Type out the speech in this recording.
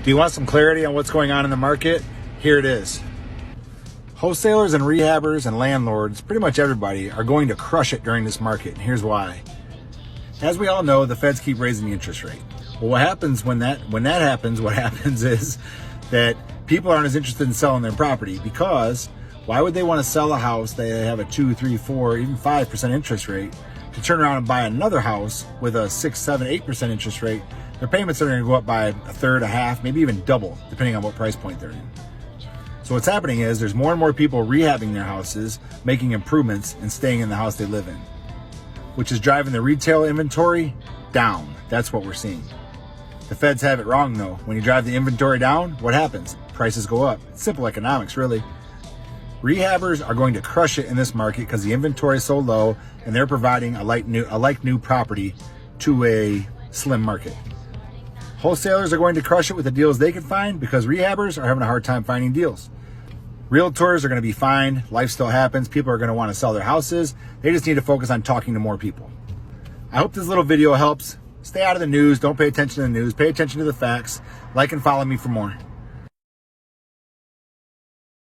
Do you want some clarity on what's going on in the market? Here it is. Wholesalers and rehabbers and landlords, pretty much everybody, are going to crush it during this market, and here's why. As we all know, the feds keep raising the interest rate. Well, what happens when that happens, what happens is that people aren't as interested in selling their property, because why would they want to sell a house that they have a 2, 3, 4, even 5% interest rate to turn around and buy another house with a 6, 7, 8% interest rate? Their payments are going to go up by a third, a half, maybe even double, depending on what price point they're in. So what's happening is there's more and more people rehabbing their houses, making improvements, and staying in the house they live in, which is driving the retail inventory down. That's what we're seeing. The feds have it wrong, though. When you drive the inventory down, what happens? Prices go up. It's simple economics, really. Rehabbers are going to crush it in this market because the inventory is so low, and they're providing a like new property to a slim market. Wholesalers are going to crush it with the deals they can find because rehabbers are having a hard time finding deals. Realtors are going to be fine. Life still happens. People are going to want to sell their houses. They just need to focus on talking to more people. I hope this little video helps. Stay out of the news. Don't pay attention to the news. Pay attention to the facts. Like and follow me for more.